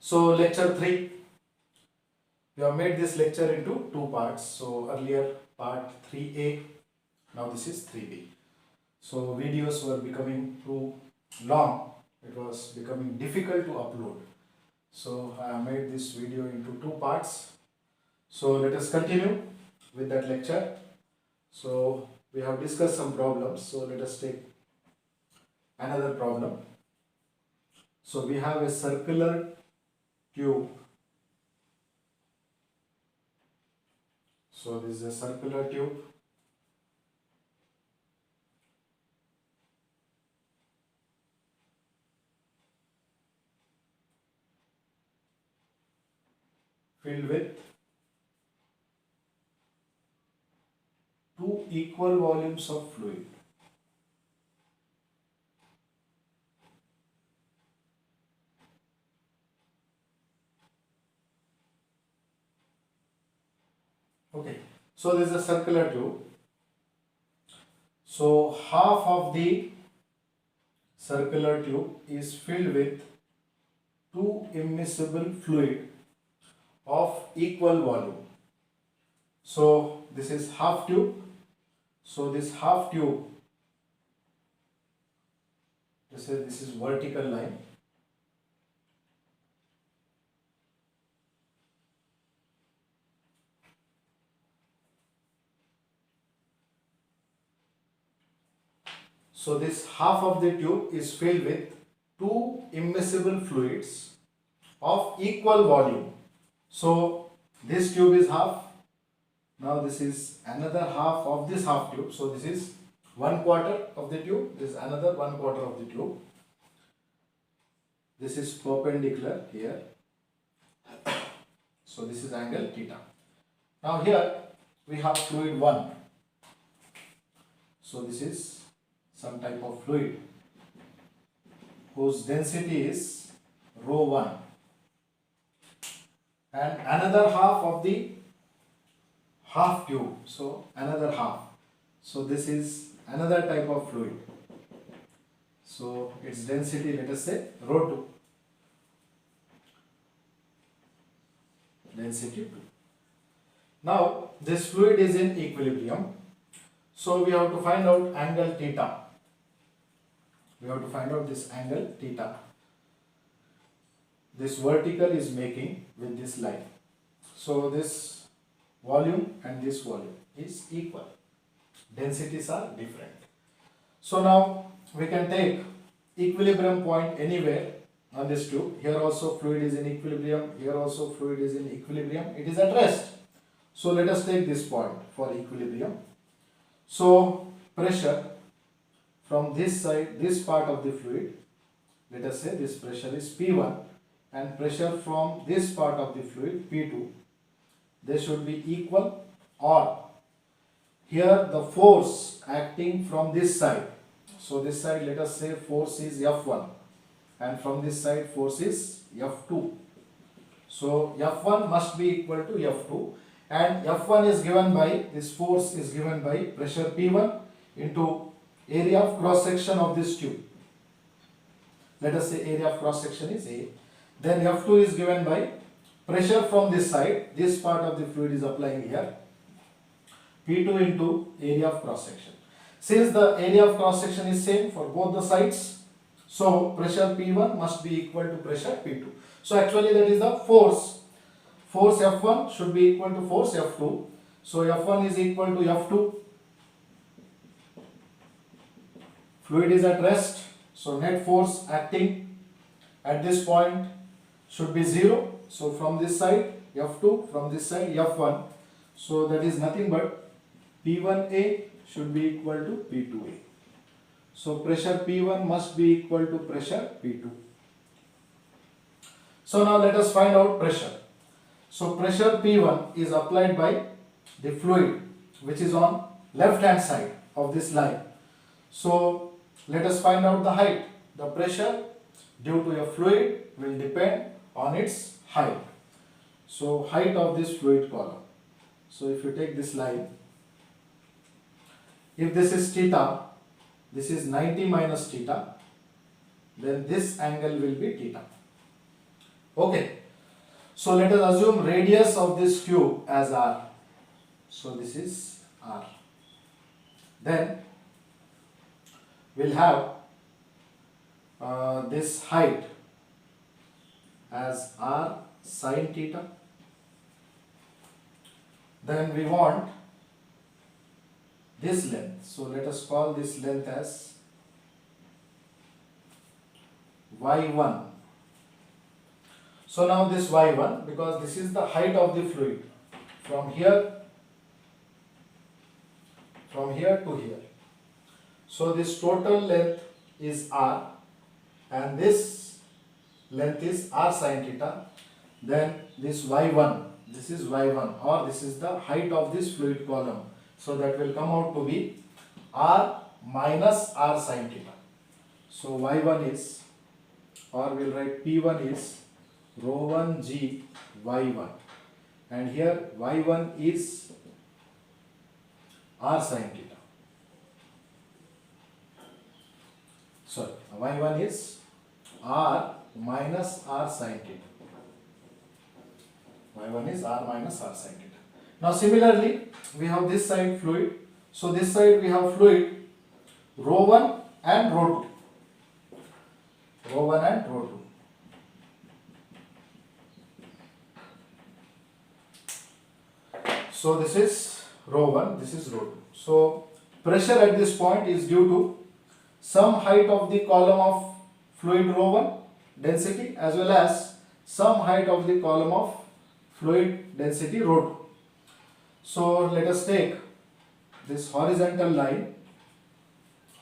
So lecture 3, we have made this lecture into two parts. So earlier part 3A, now this is 3B. So videos were becoming too long, it was becoming difficult to upload. So I have made this video into two parts. So let us continue with that lecture. So we have discussed some problems. So let us take another problem. So we have a circular tube. So this is a circular tube. Filled with two equal volumes of fluid. Okay, so this is a circular tube. So half of the circular tube is filled with two immiscible fluid of equal volume. So this is half tube. So this half tube, this is vertical line. So this half of the tube is filled with two immiscible fluids of equal volume. So this tube is half. Now this is another half of this half tube. So this is 1/4 of the tube. This is another 1/4 of the tube. This is perpendicular here. So this is angle theta. Now here we have fluid 1. So this is some type of fluid whose density is rho 1. And another half of the half tube. So another half. So this is another type of fluid. So its density, let us say rho 2. Density 2. Now this fluid is in equilibrium. So we have to find out angle theta. We have to find out this angle theta. This vertical is making with this line. So this volume and this volume is equal. Densities are different. So now we can take equilibrium point anywhere on this tube. Here also fluid is in equilibrium. Here also fluid is in equilibrium. It is at rest. So let us take this point for equilibrium. So pressure from this side, this part of the fluid, let us say this pressure is P1, and pressure from this part of the fluid P2, they should be equal, or here the force acting from this side. So this side, let us say force is F1, and from this side force is F2. So F1 must be equal to F2, and F1 is given by, this force is given by pressure P1 into area of cross section of this tube. Let us say area of cross section is A. Then F2 is given by pressure from this side. This part of the fluid is applying here. P2 into area of cross section. Since the area of cross section is same for both the sides, so pressure P1 must be equal to pressure P2. So actually that is the force. Force F1 should be equal to force F2. So F1 is equal to F2. Fluid is at rest. So net force acting at this point should be 0. So from this side F2, from this side F1. So that is nothing but P1A should be equal to P2A. So pressure P1 must be equal to pressure P2. So now let us find out pressure. So pressure P1 is applied by the fluid which is on left hand side of this line. So let us find out the height. The pressure due to a fluid will depend on its height. So height of this fluid column. So if you take this line, if this is theta, this is 90 minus theta, then this angle will be theta. Okay. So let us assume radius of this tube as r. So this is r. Then we'll have this height as r sine theta. Then we want this length. So let us call this length as y1. So now this y1, because this is the height of the fluid from here to here. So this total length is r and this length is r sine theta. Then this y1, this is y1 or this is the height of this fluid column. So that will come out to be r minus r sine theta. So y1 is, or we'll write p1 is rho 1 g y1, and here y1 is r sine theta. Sorry, y1 is r minus r sine theta. y1 is r minus r sine theta. Now similarly, we have this side fluid. So this side we have fluid rho 1 and rho 2. Rho 1 and rho 2. So this is rho 1, this is rho 2. So pressure at this point is due to some height of the column of fluid rho 1 density as well as some height of the column of fluid density rho 2. So let us take this horizontal line.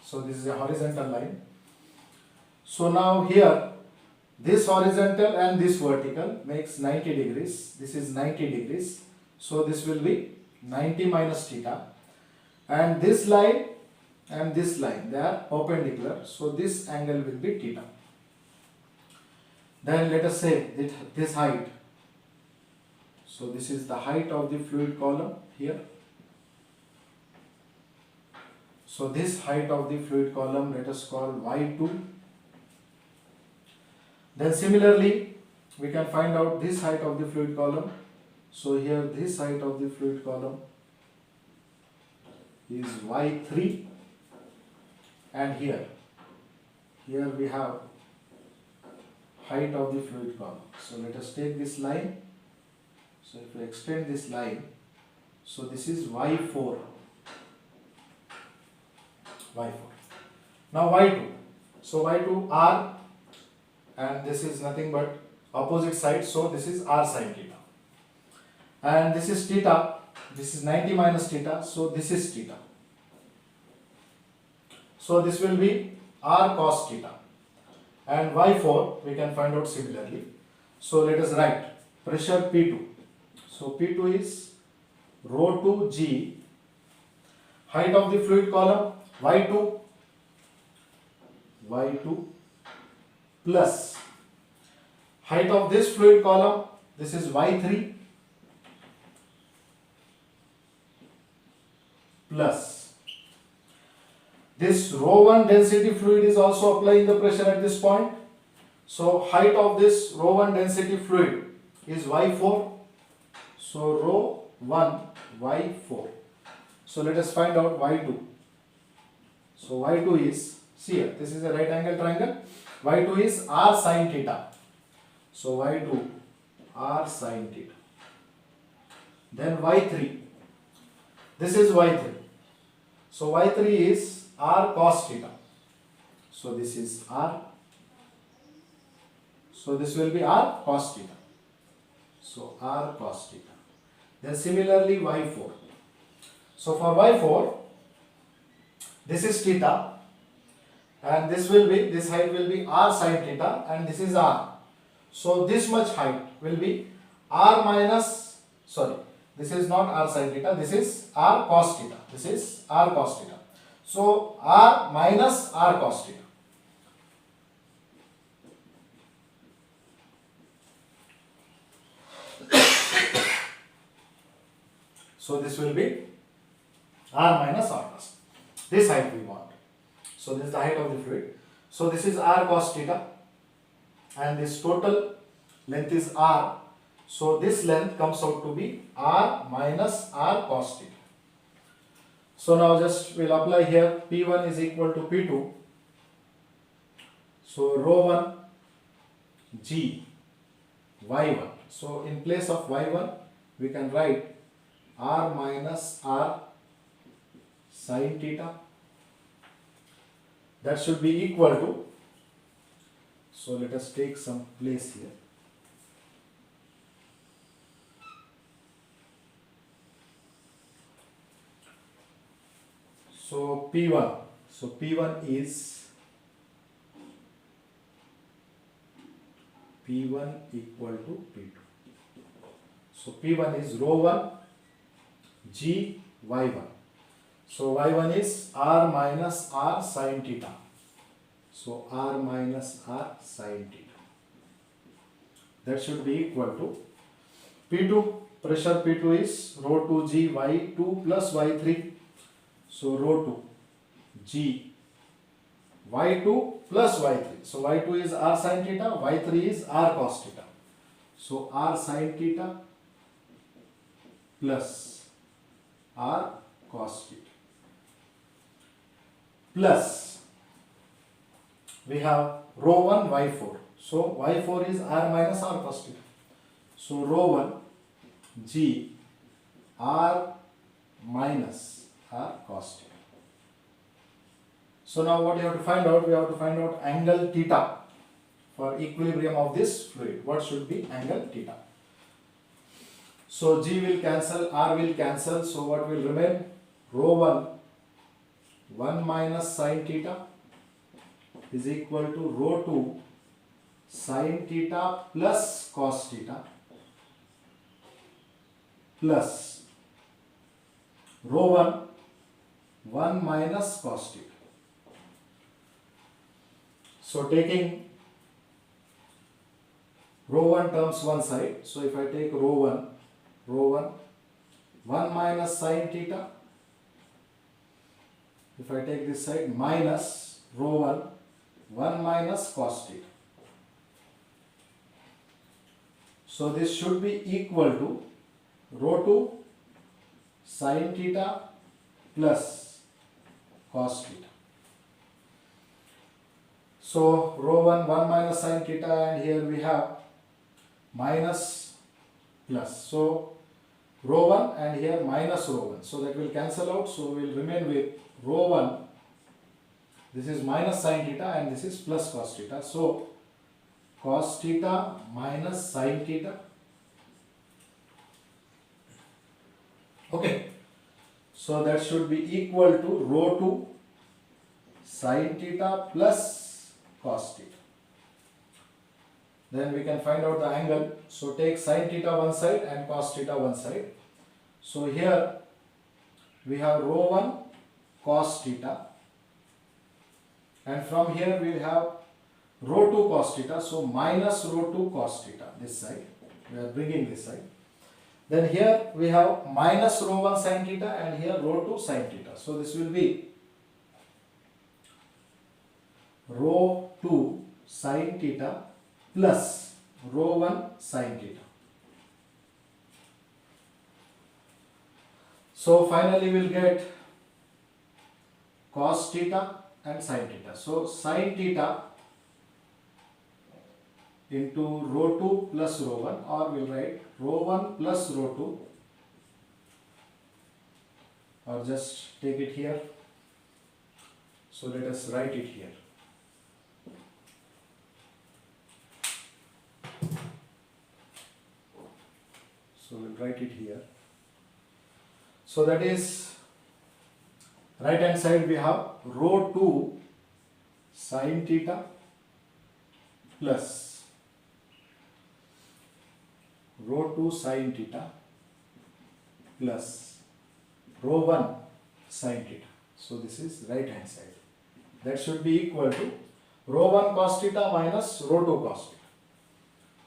So this is a horizontal line. So now here this horizontal and this vertical makes 90 degrees. This is 90 degrees. So this will be 90 minus theta. And this line and this line, they are perpendicular. So this angle will be theta. Then let us say that this height. So this is the height of the fluid column here. So this height of the fluid column let us call y2. Then similarly we can find out this height of the fluid column. So here this height of the fluid column is y3, and here we have height of the fluid column. So let us take this line. So if we extend this line, so this is y4. Now y2. So y2 r, and this is nothing but opposite side. So this is r sine theta. And this is theta. This is 90 minus theta. So this is theta. So this will be r cos theta. And y4 we can find out similarly. So let us write pressure P2. So P2 is rho 2 g, height of the fluid column y2 plus height of this fluid column, this is y3 plus this rho 1 density fluid is also applying the pressure at this point. So height of this rho 1 density fluid is y4. So rho 1 y4. So let us find out y2. So y2 is, see here, this is a right angle triangle. y2 is r sine theta. So y2 r sine theta. Then y3. This is y3. So y3 is r cos theta. So this is r. So this will be r cos theta. So r cos theta. Then similarly y4. So for y4, this is theta, and this height will be r sine theta, and this is r. So this much height will be r minus, sorry, this is not r sine theta, this is r cos theta. This is r cos theta. So r minus r cos theta. So this will be r minus r cos. This height we want. So this is the height of the fluid. So this is r cos theta, and this total length is r. So this length comes out to be r minus r cos theta. So now just we'll apply here P1 is equal to P2. So rho 1 G y1. So in place of y1 we can write r minus r sin theta. That should be equal to, so let us take some place here. So P1 is P1 equal to P2. So P1 is rho 1 G y1. So y1 is r minus r sin theta. So r minus r sin theta. That should be equal to P2, pressure P2 is rho 2 G y2 plus y3. So rho 2 G y2 plus y3. So y2 is r sin theta, y3 is r cos theta. So r sin theta plus r cos theta. Plus we have rho 1 y4. So y4 is r minus r cos theta. So rho 1 G r minus r cos theta. So now what you have to find out? We have to find out angle theta for equilibrium of this fluid. What should be angle theta? So G will cancel, R will cancel. So what will remain? Rho 1 minus sin theta is equal to rho 2 sin theta plus cos theta plus rho 1 minus cos theta. So taking rho 1 terms one side. So if I take rho 1 minus sin theta. If I take this side minus rho 1 minus cos theta. So this should be equal to rho 2 sin theta plus cos theta. So rho 1 minus sin theta, and here we have minus plus. So rho 1 and here minus rho 1. So that will cancel out. So we will remain with rho 1. This is minus sin theta and this is plus cos theta. So cos theta minus sin theta. Okay. So that should be equal to rho 2 sin theta plus cos theta. Then we can find out the angle. So take sin theta one side and cos theta one side. So here we have rho 1 cos theta, and from here we have rho 2 cos theta. So minus rho 2 cos theta this side. We are bringing this side. Then here we have minus rho 1 sin theta and here rho 2 sin theta. So this will be rho 2 sin theta plus rho 1 sin theta. So finally we will get cos theta and sin theta. So sin theta into rho 2 plus rho 1, or we will write rho 1 plus rho 2, or just take it here. So let us write it here. So we will write it here. So that is, right hand side we have rho 2 sin theta plus rho 2 sin theta plus rho 1 sin theta. So this is right hand side. That should be equal to rho 1 cos theta minus rho 2 cos theta.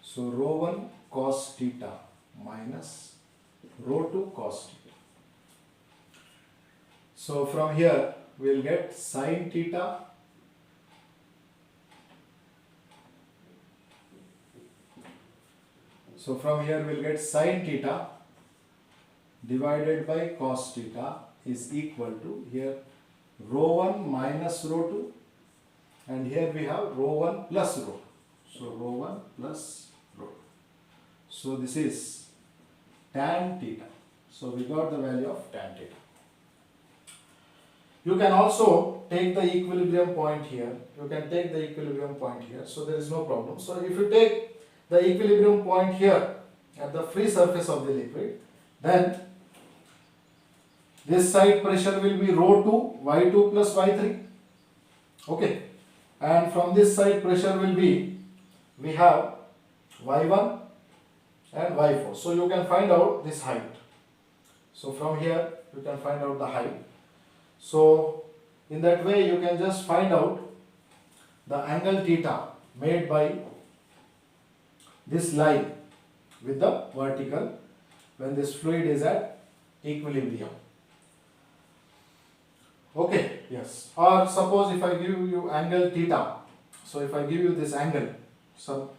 So rho 1 cos theta minus rho 2 cos theta. So from here we will get sin theta So from here we'll get sin theta divided by cos theta is equal to here rho 1 minus rho 2, and here we have rho 1 plus rho 2. So rho 1 plus rho 2. So this is tan theta. So we got the value of tan theta. You can also take the equilibrium point here. You can take the equilibrium point here. So there is no problem. So if you take the equilibrium point here at the free surface of the liquid, then this side pressure will be rho 2 y2 plus y3. Okay. And from this side pressure will be, we have y1 and y4. So you can find out this height. So from here you can find out the height. So in that way you can just find out the angle theta made by this line with the vertical when this fluid is at equilibrium. Okay, yes. Or suppose if I give you angle theta, so if I give you this angle, some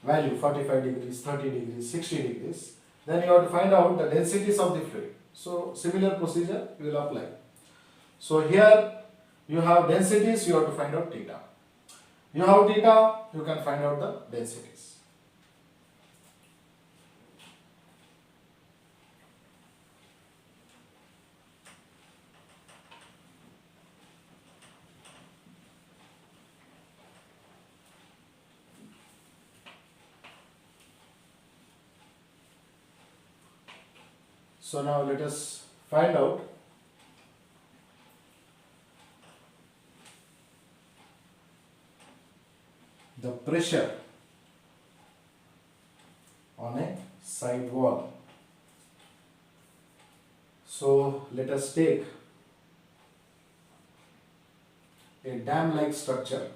value 45 degrees, 30 degrees, 60 degrees, then you have to find out the densities of the fluid. So similar procedure you will apply. So here you have densities, you have to find out theta. You have theta, you can find out the densities. So now let us find out the pressure on a side wall. So let us take a dam-like structure.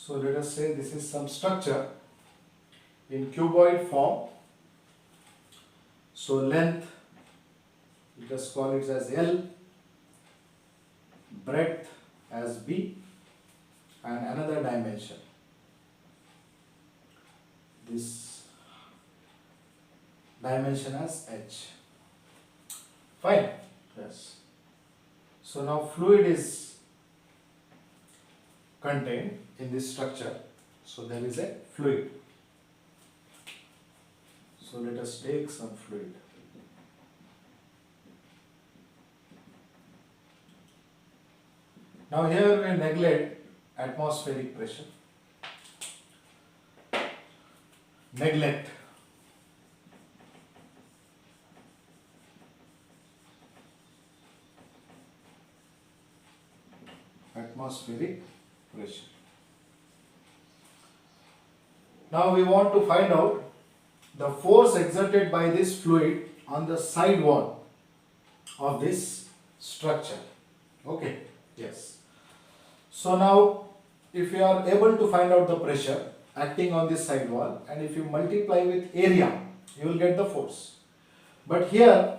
So let us say this is some structure in cuboid form. So length, let us call it as L, breadth as B, and another dimension. This dimension as H. Fine. Yes. So now fluid is contained in this structure. So there is a fluid. So let us take some fluid. Now here we neglect atmospheric pressure. Neglect. Atmospheric pressure. Now we want to find out the force exerted by this fluid on the side wall of this structure. Okay, yes. So now if you are able to find out the pressure acting on this side wall, and if you multiply with area, you will get the force. But here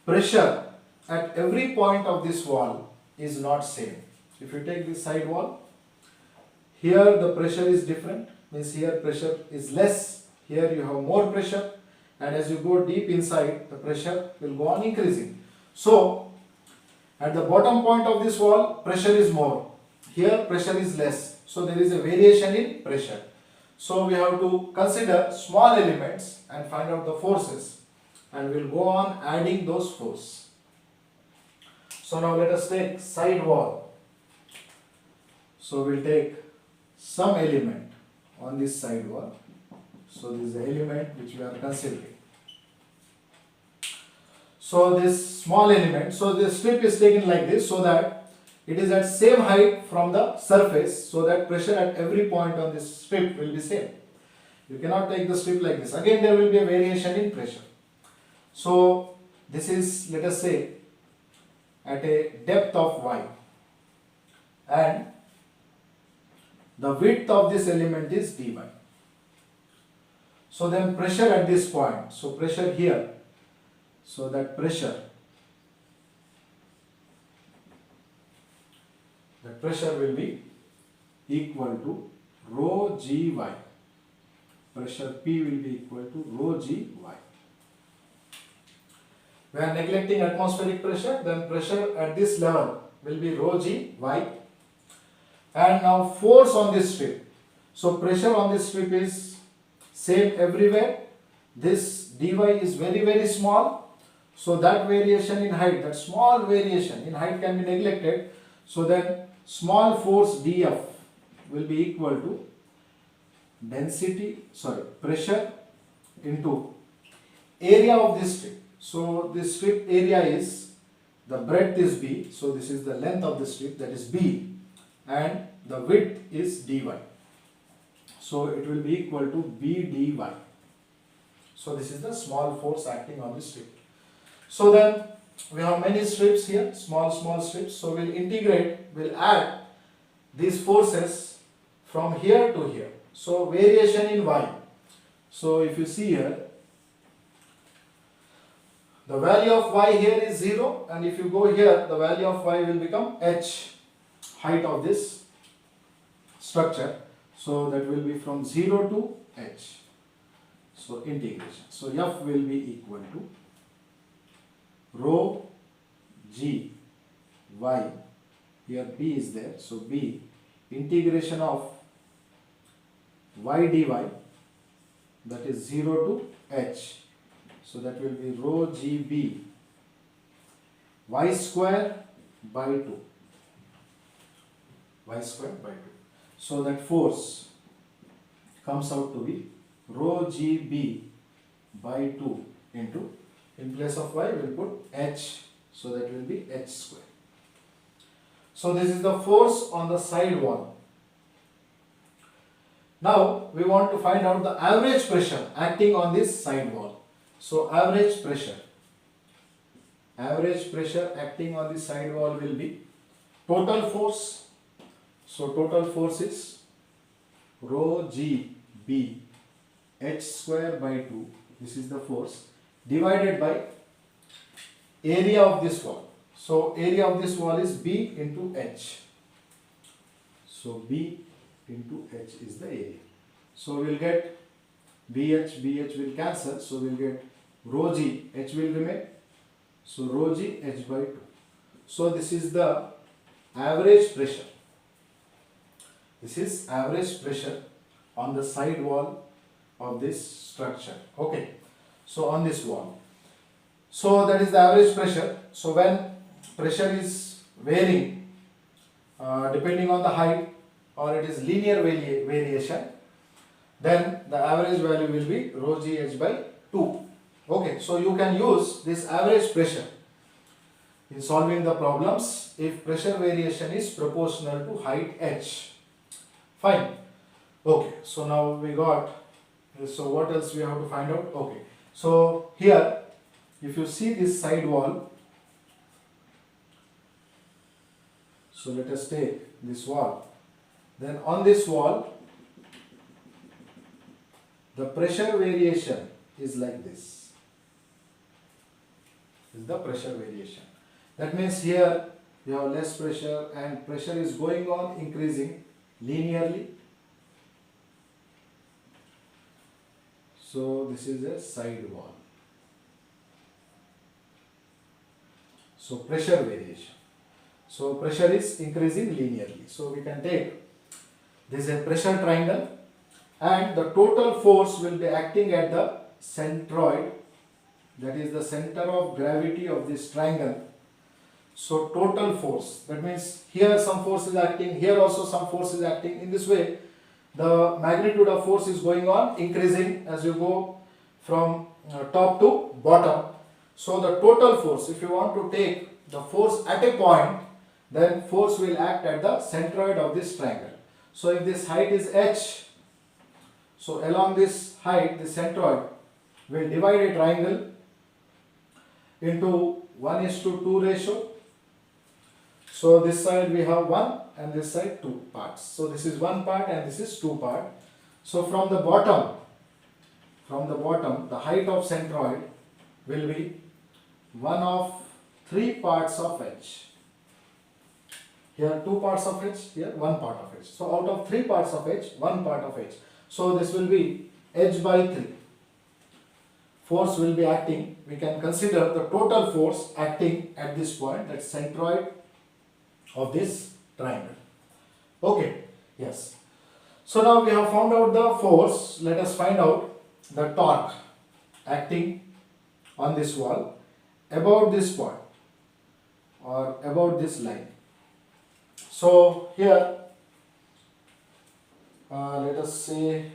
pressure at every point of this wall is not same. If you take this side wall, here the pressure is different, means here pressure is less, here you have more pressure, and as you go deep inside, the pressure will go on increasing. So at the bottom point of this wall, pressure is more, here pressure is less, so there is a variation in pressure. So we have to consider small elements and find out the forces, and we'll go on adding those forces. So now let us take side wall. So we'll take some element on this side wall. So this is the element which we are considering. So this small element, so the strip is taken like this so that it is at same height from the surface, so that pressure at every point on this strip will be same. You cannot take the strip like this. Again there will be a variation in pressure. So this is, let us say, at a depth of y, and the width of this element is dy. So then pressure at this point, so pressure here, so that pressure will be equal to rho gy. Pressure P will be equal to rho gy. We are neglecting atmospheric pressure, then pressure at this level will be rho gy. And now force on this strip. So pressure on this strip is same everywhere. This dy is very, very small. So that variation in height, that small variation in height can be neglected. So then small force dF will be equal to pressure into area of this strip. So this strip area is, the breadth is B, so this is the length of the strip, that is B, and the width is dy. So it will be equal to B dy. So this is the small force acting on the strip. So then we have many strips here, small strips. So we'll integrate, we'll add these forces from here to here. So variation in y. So if you see here, the value of y here is 0, and if you go here, the value of y will become h, height of this structure. So that will be from 0 to h. So integration. So F will be equal to rho g y, here B is there, so B integration of y dy, that is 0 to h, so that will be rho gb y square by 2, y square by 2. So that force comes out to be rho gb by 2 into, in place of y we will put h, so that will be h square. So this is the force on the side wall. Now we want to find out the average pressure acting on this side wall. So average pressure acting on the side wall will be total force. So total force is rho g b h square by 2, this is the force, divided by area of this wall. So area of this wall is B into H. So B into H is the area. So we will get BH will cancel. So we will get rho G, H will remain. So rho G H by 2. So this is the average pressure. This is average pressure on the side wall of this structure. Okay. So on this wall. So that is the average pressure. So when pressure is varying depending on the height, or it is linear variation, then the average value will be rho g h by 2. Okay, so you can use this average pressure in solving the problems if pressure variation is proportional to height h. Fine. Okay, so now we got, so what else we have to find out? Okay, so here if you see this side wall, so let us take this wall, then on this wall the pressure variation is like this. This is the pressure variation. That means here you have less pressure and pressure is going on increasing linearly. So this is a side wall. So pressure variation. So pressure is increasing linearly. So we can take this is a pressure triangle, and the total force will be acting at the centroid, that is the center of gravity of this triangle. So total force, that means here some force is acting, here also some force is acting. In this way the magnitude of force is going on increasing as you go from top to bottom. So the total force, if you want to take the force at a point, then force will act at the centroid of this triangle. So if this height is h, so along this height, the centroid will divide a triangle into 1:2 ratio. So this side we have 1 and this side 2 parts. So this is 1 part and this is 2 part. So from the bottom, the height of centroid will be 1 of 3 parts of h. Here 2 parts of h, here 1 part of h. So out of 3 parts of h, 1 part of h. So this will be h by 3. Force will be acting, we can consider the total force acting at this point, that's centroid of this triangle. Okay, yes. So now we have found out the force, let us find out the torque acting on this wall about this point or about this line. So here, let us say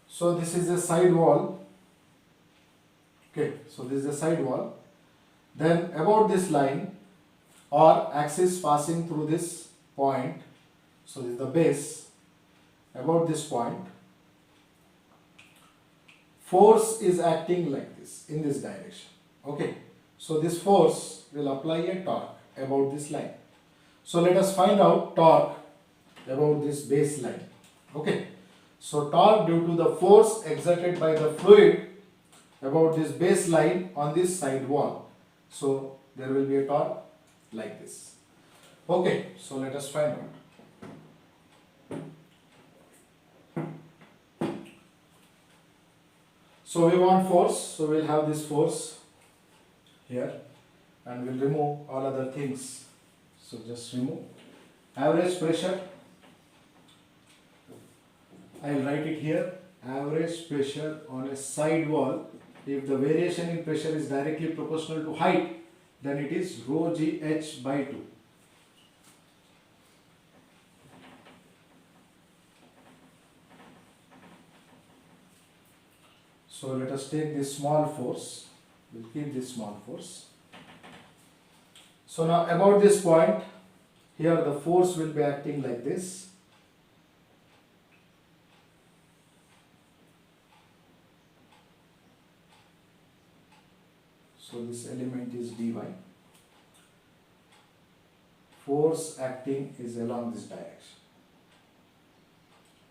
so this is a side wall. Okay, so this is a side wall. Then about this line or axis passing through this point, so this is the base, about this point, force is acting like this, in this direction. Okay, so this force will apply a torque about this line. So let us find out torque about this base line. Okay, so torque due to the force exerted by the fluid about this base line on this side wall. So there will be a torque like this. Okay, so let us find out. So we want force, so we'll have this force here and we'll remove all other things. So just remove average pressure. I will write it here, average pressure on a side wall. If the variation in pressure is directly proportional to height, then it is rho g h by 2. So let us take this small force, we'll keep this small force. So now about this point, here the force will be acting like this. So this element is dy. Force acting is along this direction.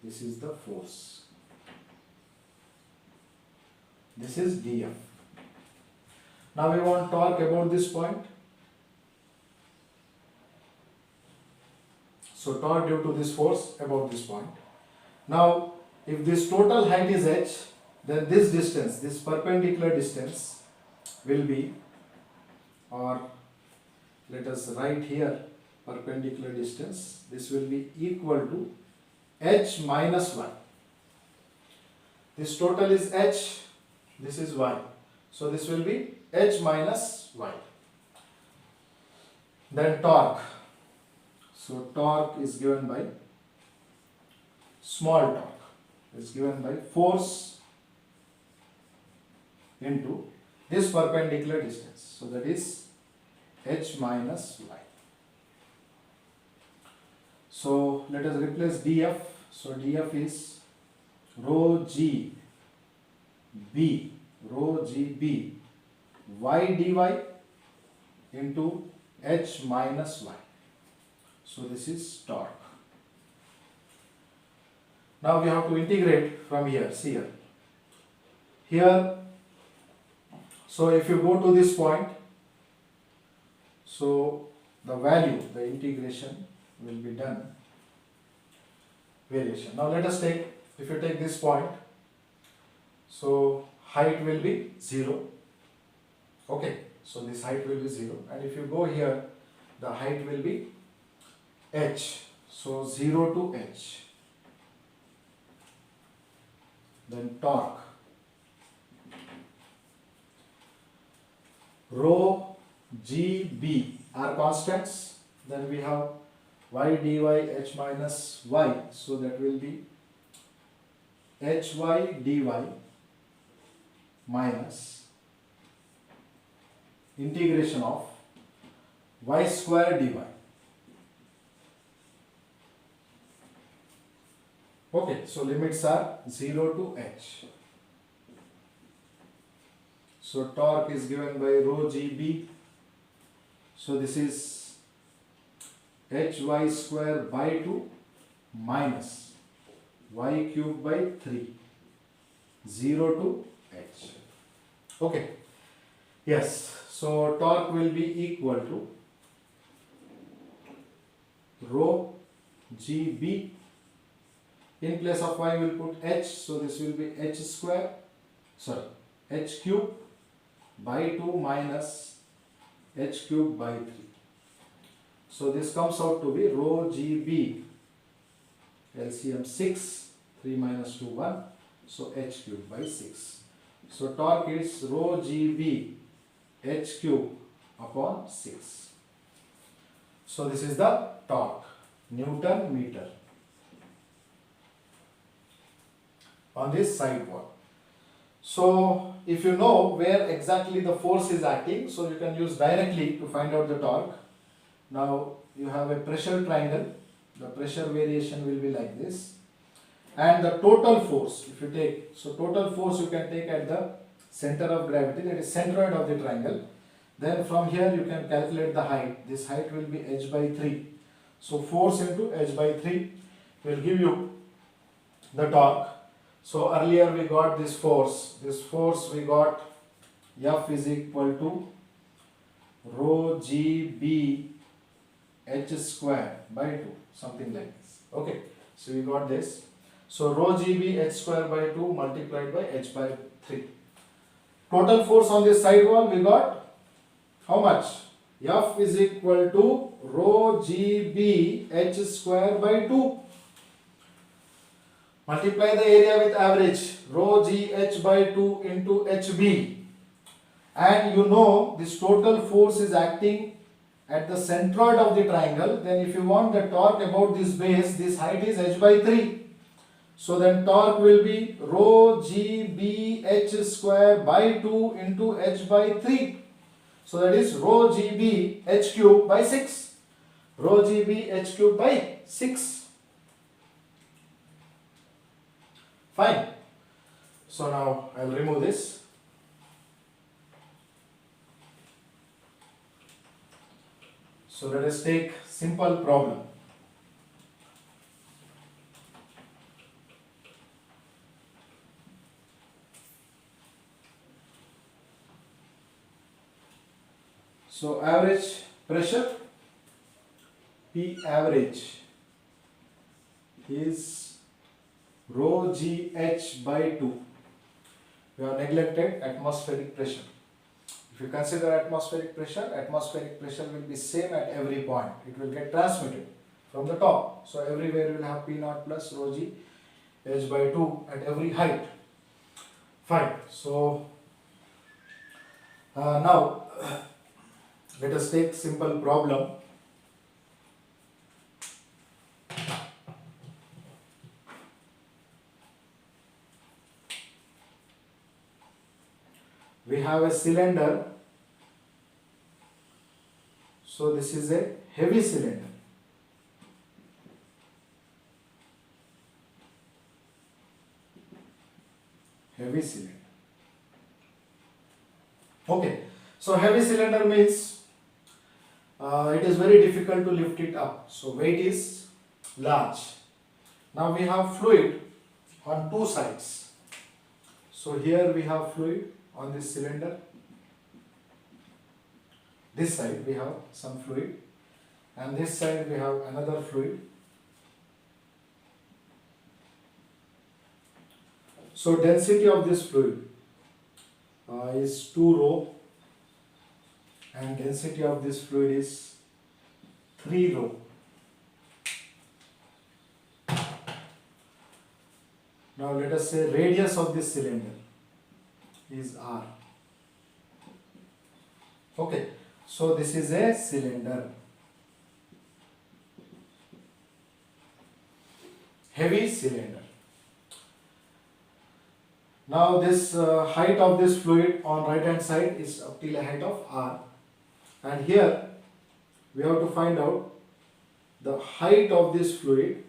This is the force. This is df. Now we want torque about this point. So torque due to this force about this point. Now if this total height is h, then this distance, this perpendicular distance will be, or let us write here perpendicular distance, this will be equal to h minus 1. This total is h, this is y. So this will be h minus y. Then torque. So torque is given by, small torque is given by force into this perpendicular distance. So that is h minus y. So let us replace df. So df is rho g b, rho g b y dy into h minus y. So this is torque. Now we have to integrate from here. See here. Here, so if you go to this point, so the value, the integration will be done. Variation. Now let us take, if you take this point, so height will be 0. Okay, so this height will be 0. And if you go here, the height will be h. So 0 to h. Then torque. Rho, g, b are constants. then we have y dy h minus y, so that will be hy dy minus integration of y square dy. Okay, so limits are 0 to h. So torque is given by rho GB. So this is hy square by 2 minus y cube by 3, 0 to h. Okay. Yes. So torque will be equal to rho GB. In place of y we will put h. So this will be h cube by 2 minus h cube by 3. So this comes out to be rho GB, LCM 6, 3 minus 2, 1. So h cube by 6. So torque is rho GB h cube upon 6. So this is the torque, Newton meter, on this side wall. So if you know where exactly the force is acting, so you can use directly to find out the torque. Now you have a pressure triangle, the pressure variation will be like this, and the total force, if you take, so total force you can take at the center of gravity, that is centroid of the triangle. Then from here you can calculate the height. This height will be h by 3. So force into h by 3 will give you the torque. So earlier we got this force we got F is equal to rho GB h square by 2, something like this. Okay, so we got this. So rho GB h square by 2 multiplied by h by 3. Total force on this side wall we got how much? F is equal to rho GB h square by 2. Multiply the area with average, rho GH by 2 into HB. And you know this total force is acting at the centroid of the triangle. Then if you want the torque about this base, this height is h by 3. So then torque will be rho GB h square by 2 into h by 3. So that is rho GB h cube by 6. Rho GB h cube by 6. Fine. So now I will remove this. So let us take simple problem. So average pressure, P average is rho GH by 2. We have neglected atmospheric pressure. If you consider atmospheric pressure will be same at every point. It will get transmitted from the top. So everywhere you will have P naught plus rho G H by 2 at every height. Fine. So now let us take simple problem. We have a cylinder. So this is a heavy cylinder. Heavy cylinder. Okay. So heavy cylinder means it is very difficult to lift it up. So weight is large. Now we have fluid on two sides. So here we have fluid on this cylinder. This side we have some fluid, and this side we have another fluid. So density of this fluid is 2 rho, and density of this fluid is 3 rho. Now let us say radius of this cylinder is R. Okay, so this is a cylinder. heavy cylinder. Now this height of this fluid on right hand side is up till a height of R, and here we have to find out the height of this fluid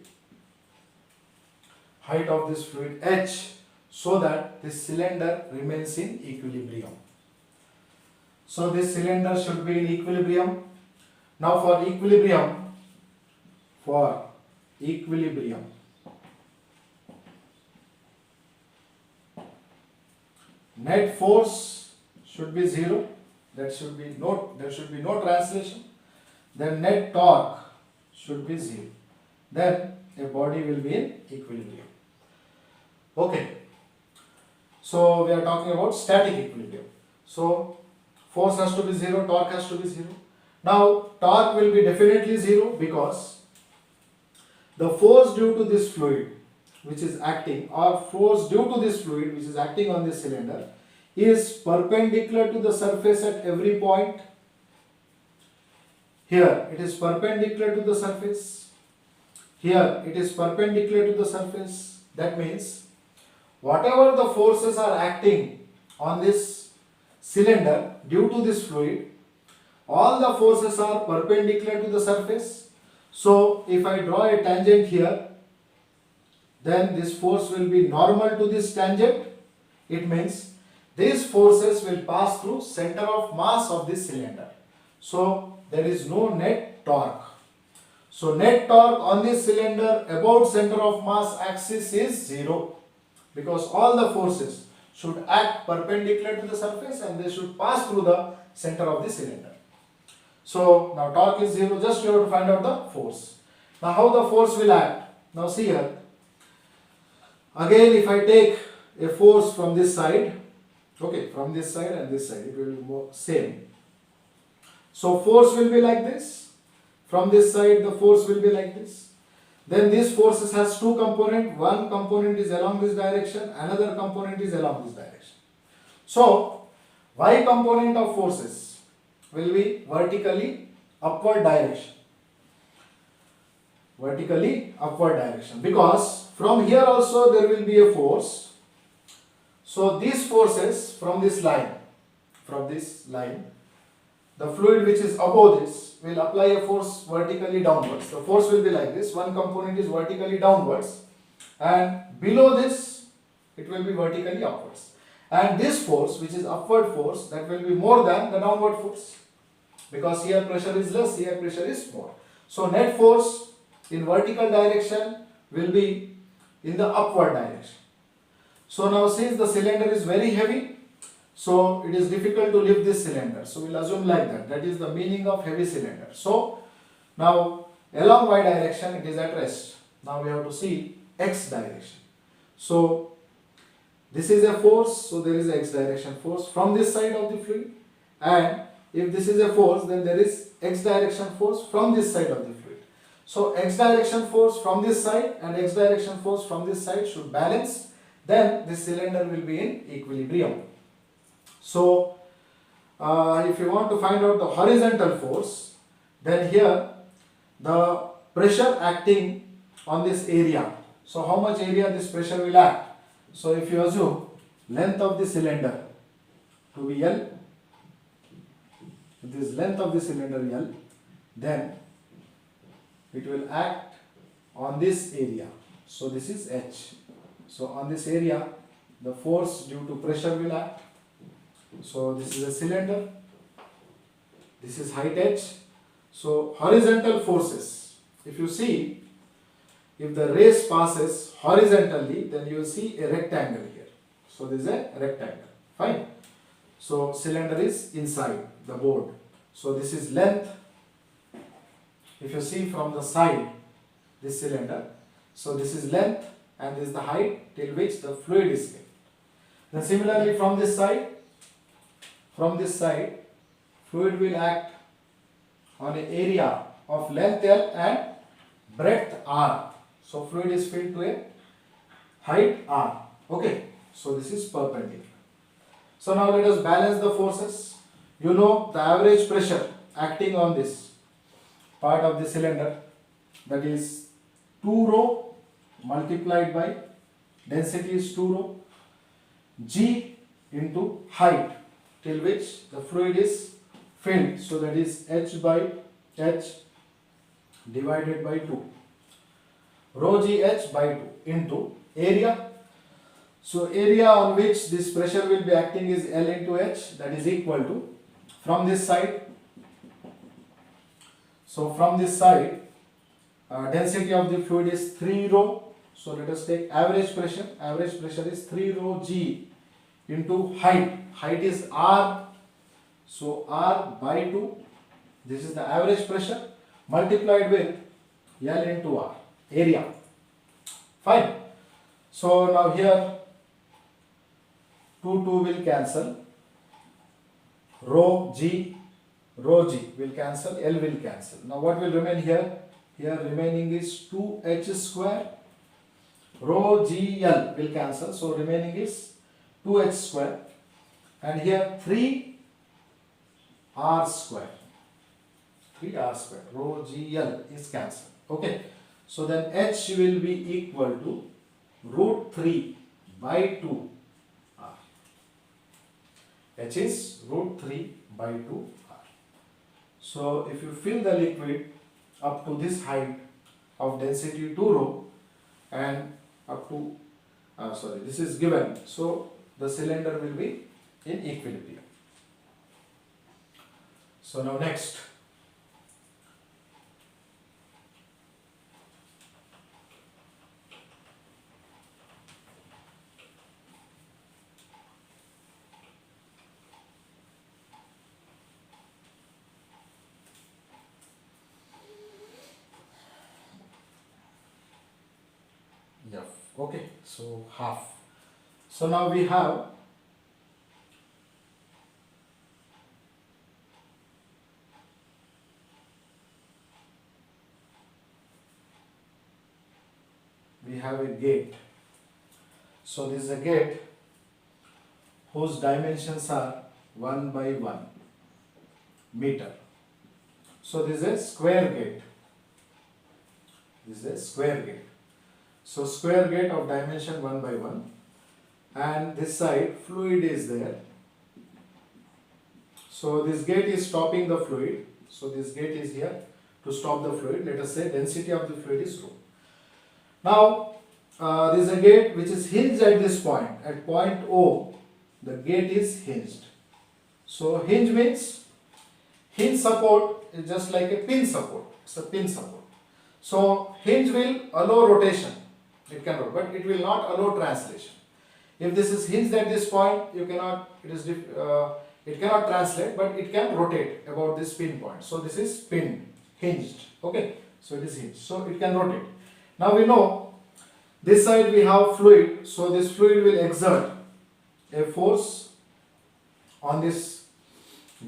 H, so that this cylinder remains in equilibrium. So this cylinder should be in equilibrium. Now for equilibrium, net force should be 0. There should be no translation. Then net torque should be 0. Then a body will be in equilibrium. Okay. So we are talking about static equilibrium. So force has to be 0, torque has to be 0. Now torque will be definitely 0 because the force due to this fluid which is acting, or force due to this fluid which is acting on this cylinder, is perpendicular to the surface at every point. Here it is perpendicular to the surface. Here it is perpendicular to the surface. That means whatever the forces are acting on this cylinder due to this fluid, all the forces are perpendicular to the surface. So if I draw a tangent here, then this force will be normal to this tangent. It means these forces will pass through center of mass of this cylinder. So there is no net torque. So net torque on this cylinder about center of mass axis is 0, because all the forces should act perpendicular to the surface and they should pass through the center of the cylinder. So now torque is 0, just you have to find out the force. Now how the force will act? Now see here. Again, if I take a force from this side, okay, from this side and this side, it will be same. So force will be like this. From this side, the force will be like this. Then these forces has two components. One component is along this direction, another component is along this direction. So y component of forces will be vertically upward direction. Because from here also there will be a force. So these forces from this line, the fluid which is above this will apply a force vertically downwards. The force will be like this. One component is vertically downwards, and below this it will be vertically upwards. And this force, which is upward force, that will be more than the downward force, because here pressure is less, here pressure is more. So net force in vertical direction will be in the upward direction. So now since the cylinder is very heavy, so it is difficult to lift this cylinder. So we'll assume like that. That is the meaning of heavy cylinder. So now along y direction it is at rest. Now we have to see x direction. So this is a force, so there is x direction force from this side of the fluid, and if this is a force, then there is x direction force from this side of the fluid. So x direction force from this side and x direction force from this side should balance, then this cylinder will be in equilibrium. So if you want to find out the horizontal force, then here the pressure acting on this area. So how much area this pressure will act? So if you assume length of the cylinder to be L, if this length of the cylinder L, then it will act on this area. So this is H. So on this area the force due to pressure will act. So this is a cylinder, this is height H. So horizontal forces, if you see, if the rays passes horizontally, then you will see a rectangle here. So this is a rectangle. Fine. So cylinder is inside the board. So this is length. If you see from the side, this cylinder, so this is length and this is the height till which the fluid is kept. Then similarly from this side, fluid will act on an area of length L and breadth R. So fluid is filled to a height R. Okay. So this is perpendicular. So now let us balance the forces. You know the average pressure acting on this part of the cylinder, that is 2 rho multiplied by density is 2 rho, G into height till which the fluid is filled, so that is H by H divided by 2, rho G H by 2 into area. So area on which this pressure will be acting is L into H, that is equal to, from this side, so from this side density of the fluid is 3 rho. So let us take average pressure is 3 rho G into height is R, so R by 2, this is the average pressure, multiplied with L into R, area. Fine. So now here 2 will cancel, rho G will cancel, L will cancel. Now what will remain here? Here remaining is 2H square, rho GL will cancel, so remaining is 2H square, and here 3R square, rho GL is cancelled. Okay, so then H will be equal to root 3 by 2 R. H is root 3 by 2 R. So if you fill the liquid up to this height of density 2 rho and up to, this is given, so the cylinder will be in equilibrium. So now next, okay, so half. So now we have a gate. So this is a gate whose dimensions are 1 by 1 meter. So this is a square gate. So square gate of dimension 1 by 1, and this side fluid is there. So this gate is stopping the fluid. So this gate is here to stop the fluid. Let us say density of the fluid is rho. Now there is a gate which is hinged at this point. At point O, the gate is hinged. So hinge means, hinge support is just like a pin support. It's a pin support. So hinge will allow rotation. It can rotate, but it will not allow translation. If this is hinged at this point, it cannot translate, but it can rotate about this pin point. So this is pinned, hinged. Okay, so it is hinged. So it can rotate. Now we know this side we have fluid, so this fluid will exert a force on this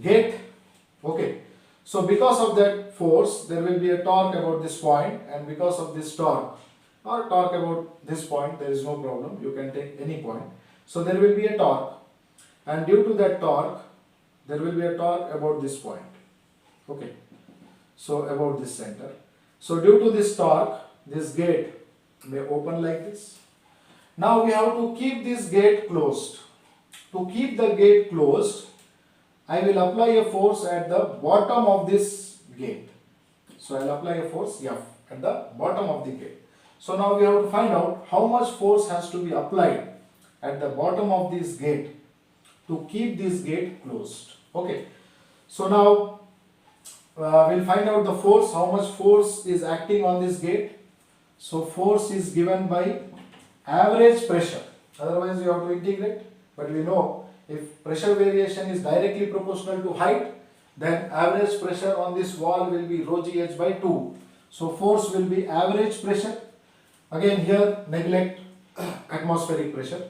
gate. Okay, so because of that force, there will be a torque about this point, and because of this torque, or torque about this point, there is no problem, you can take any point. So there will be a torque, and due to that torque, there will be a torque about this point. Okay, so about this center. So due to this torque, this gate may open like this. Now we have to keep this gate closed. To keep the gate closed, I will apply a force at the bottom of this gate. So I will apply a force F at the bottom of the gate. So now we have to find out how much force has to be applied at the bottom of this gate to keep this gate closed. Okay. So now we'll find out the force, how much force is acting on this gate. So force is given by average pressure. Otherwise you have to integrate. But we know if pressure variation is directly proportional to height, then average pressure on this wall will be rho GH by 2. So force will be average pressure. Again here neglect atmospheric pressure.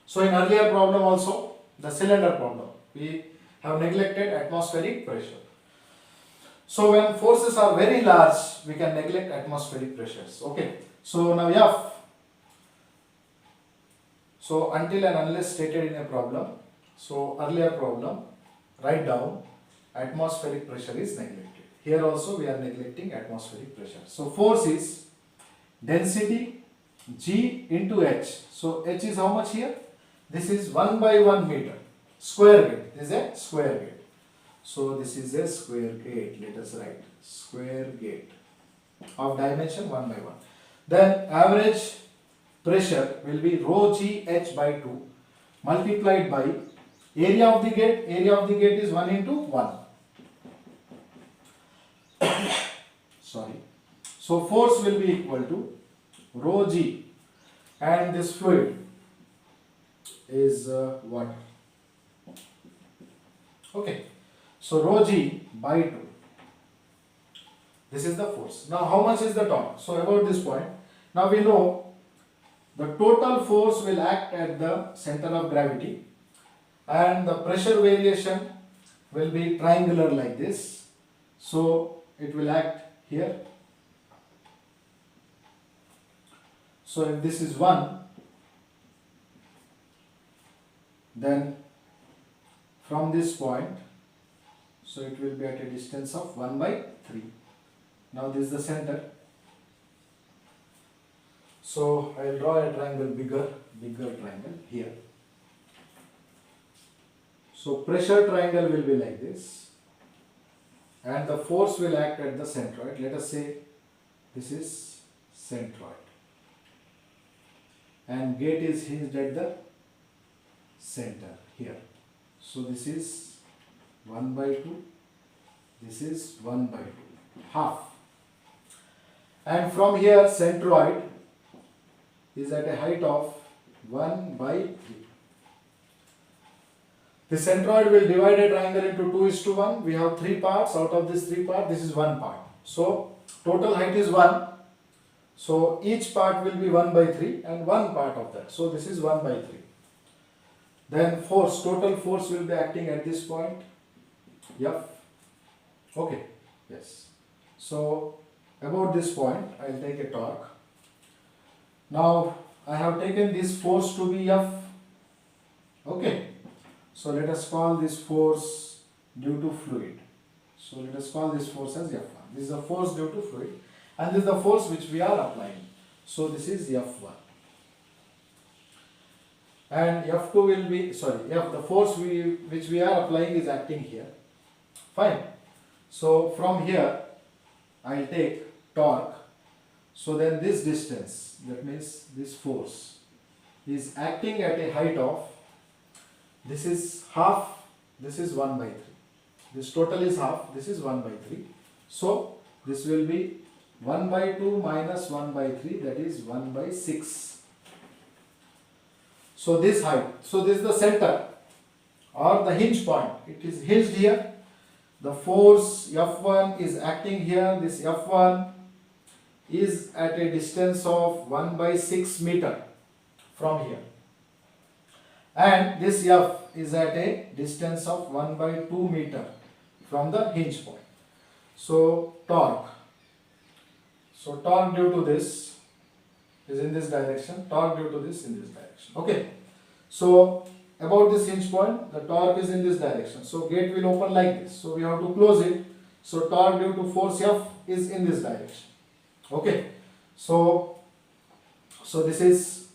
So in earlier problem also, the cylinder problem, we have neglected atmospheric pressure. So when forces are very large, we can neglect atmospheric pressures. Okay. So now F. So until and unless stated in a problem, so earlier problem, write down atmospheric pressure is neglected. Here also we are neglecting atmospheric pressure. So force is density G into H. So H is how much here? This is 1 by 1 meter. Square gate. This is a square gate. So this is a square gate. Let us write square gate of dimension 1 by 1. Then average pressure will be rho G H by 2 multiplied by area of the gate. Area of the gate is 1 into 1. Sorry. So force will be equal to rho G, and this fluid is water. Okay. So rho G by 2. This is the force. Now how much is the torque? So about this point, now we know the total force will act at the center of gravity, and the pressure variation will be triangular like this. So it will act here. So if this is 1, then from this point, so it will be at a distance of 1 by 3. Now this is the center. So I will draw a triangle, bigger triangle here. So pressure triangle will be like this, and the force will act at the centroid. Let us say this is centroid, and gate is hinged at the center here. So this is 1 by 2, this is 1 by 2, half. And from here centroid is at a height of 1 by 3. The centroid will divide a triangle into 2:1. We have 3 parts. Out of this 3 parts, this is 1 part. So total height is 1. So each part will be 1 by 3 and 1 part of that. So this is 1 by 3. Then force, total force will be acting at this point. F. Okay. Yes. So about this point, I will take a torque. Now I have taken this force to be F. Okay. So let us call this force due to fluid. So let us call this force as F1. This is the force due to fluid, and this is the force which we are applying. So this is F1. And F2 will be, the force which we are applying is acting here. Fine. So from here, I will take torque. So then this distance, that means this force, is acting at a height of, this is half, this is 1 by 3. This total is half, this is 1 by 3. So this will be 1 by 2 minus 1 by 3, that is 1 by 6. So this height, so this is the center or the hinge point. It is hinged here. The force F1 is acting here. This F1 is at a distance of 1 by 6 meter from here. And this F is at a distance of 1 by 2 meter from the hinge point. So torque. So torque due to this is in this direction, torque due to this in this direction. Okay. So about this hinge point, the torque is in this direction. So gate will open like this. So we have to close it. So torque due to force F is in this direction. Okay. So this is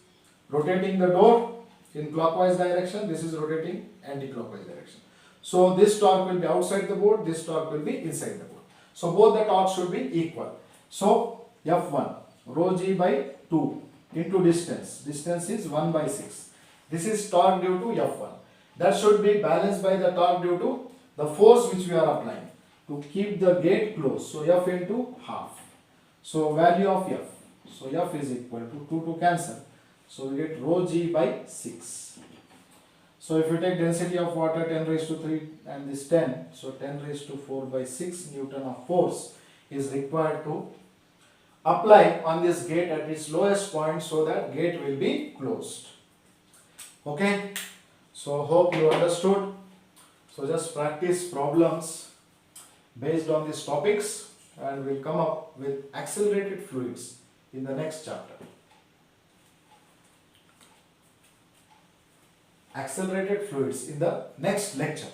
rotating the door in clockwise direction. This is rotating anti-clockwise direction. So this torque will be outside the board. This torque will be inside the board. So both the torques should be equal. So F1 rho G by 2 into distance. Distance is 1 by 6. This is torque due to F1. That should be balanced by the torque due to the force which we are applying to keep the gate closed. So F into half. So value of F. So F is equal to 2 to cancel. So we get rho G by 6. So if you take density of water 10 raised to 3 and this 10, so 10 raised to 4 by 6 Newton of force is required to apply on this gate at its lowest point so that gate will be closed. Okay, so hope you understood. So just practice problems based on these topics and we'll come up with accelerated fluids in the next chapter. Accelerated fluids in the next lecture.